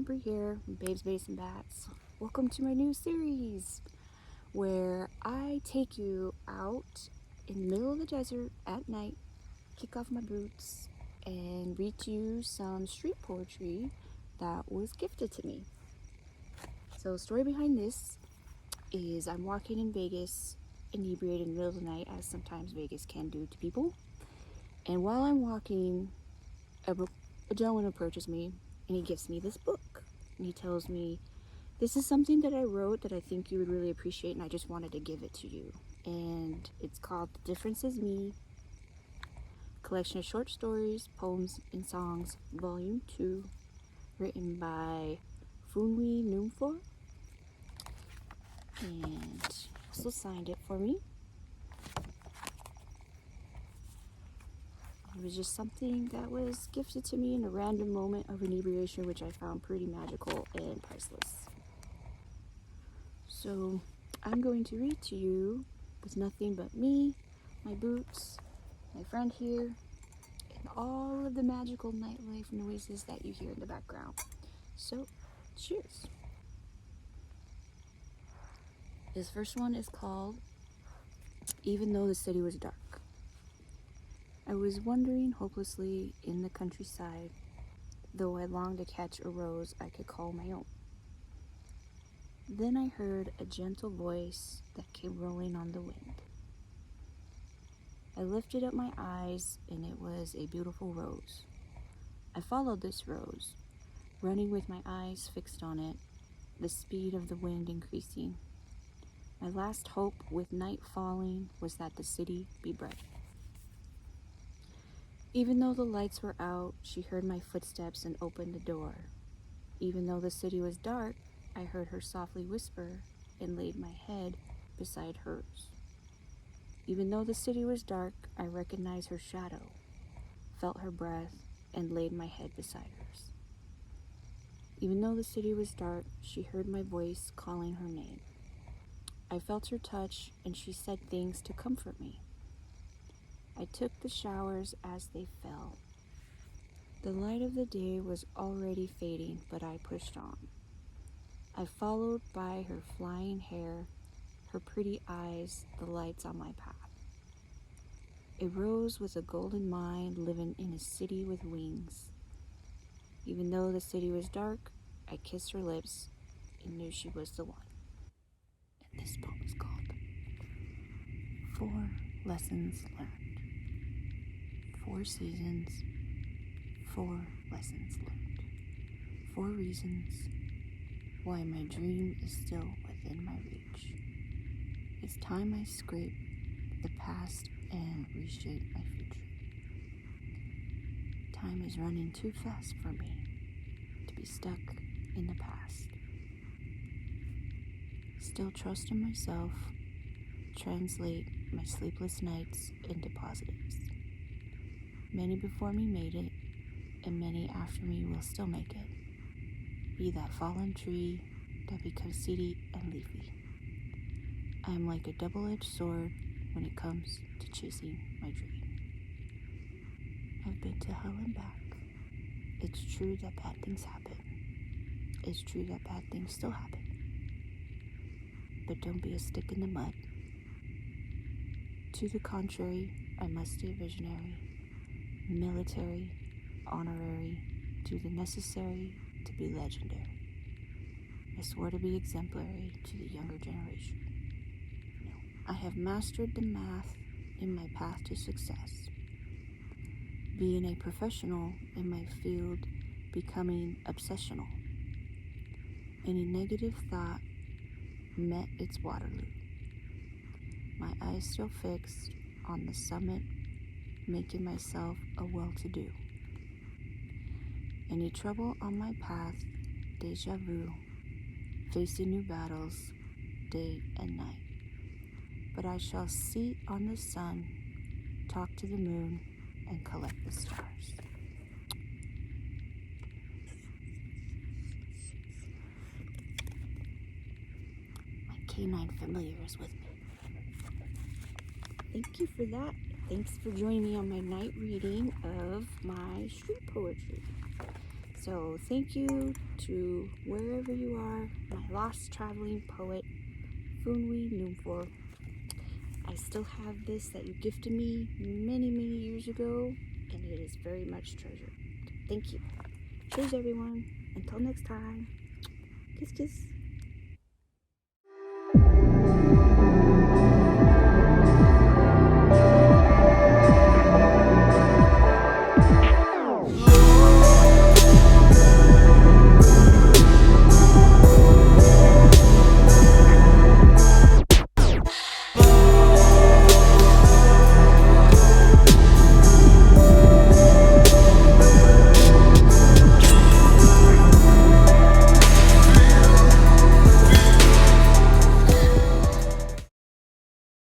Bree here, from Babes, Bass, and Bats. Welcome to my new series where I take you out in the middle of the desert at night, kick off my boots, and read to you some street poetry that was gifted to me. So the story behind this is I'm walking in Vegas, inebriated in the middle of the night, as sometimes Vegas can do to people. And while I'm walking, a gentleman approaches me and he gives me this book. And he tells me, this is something that I wrote that I think you would really appreciate, and I just wanted to give it to you. And it's called The Difference Is Me, collection of short stories, poems, and songs, volume 2, written by Funwi Numfor. And also signed it for me. It was just something that was gifted to me in a random moment of inebriation, which I found pretty magical and priceless. So I'm going to read to you with nothing but me, my boots, my friend here, and all of the magical nightlife noises that you hear in the background. So, cheers. This first one is called Even Though the City Was Dark. I was wandering hopelessly in the countryside, though I longed to catch a rose I could call my own. Then I heard a gentle voice that came rolling on the wind. I lifted up my eyes, and it was a beautiful rose. I followed this rose, running with my eyes fixed on it, the speed of the wind increasing. My last hope, with night falling, was that the city be bright. Even though the lights were out, she heard my footsteps and opened the door. Even though the city was dark, I heard her softly whisper and laid my head beside hers. Even though the city was dark, I recognized her shadow, felt her breath, and laid my head beside hers. Even though the city was dark, she heard my voice calling her name. I felt her touch, and she said things to comfort me. I took the showers as they fell. The light of the day was already fading, but I pushed on. I followed by her flying hair, her pretty eyes, the lights on my path. A rose with a golden mind living in a city with wings. Even though the city was dark, I kissed her lips and knew she was the one. And this poem is called 4 Lessons Learned. 4 seasons, 4 lessons learned. 4 reasons why my dream is still within my reach. It's time I scrape the past and reshape my future. Time is running too fast for me to be stuck in the past. Still trust in myself, translate my sleepless nights into positives. Many before me made it, and many after me will still make it. Be that fallen tree that becomes seedy and leafy. I am like a double-edged sword when it comes to chasing my dream. I've been to hell and back. It's true that bad things happen. It's true that bad things still happen. But don't be a stick in the mud. To the contrary, I must stay visionary, military, honorary, do the necessary to be legendary. I swore to be exemplary to the younger generation. No, I have mastered the math in my path to success. Being a professional in my field, becoming obsessional. Any negative thought met its Waterloo. My eyes still fixed on the summit, making myself a well-to-do. Any trouble on my path, deja vu, facing new battles, day and night. But I shall sit on the sun, talk to the moon, and collect the stars. My canine familiar is with me. Thank you for that. Thanks for joining me on my night reading of my street poetry. So thank you to wherever you are, my lost traveling poet, Funwi Numfor. I still have this that you gifted me many, many years ago, and it is very much treasured. Thank you. Cheers, everyone. Until next time. Kiss, kiss.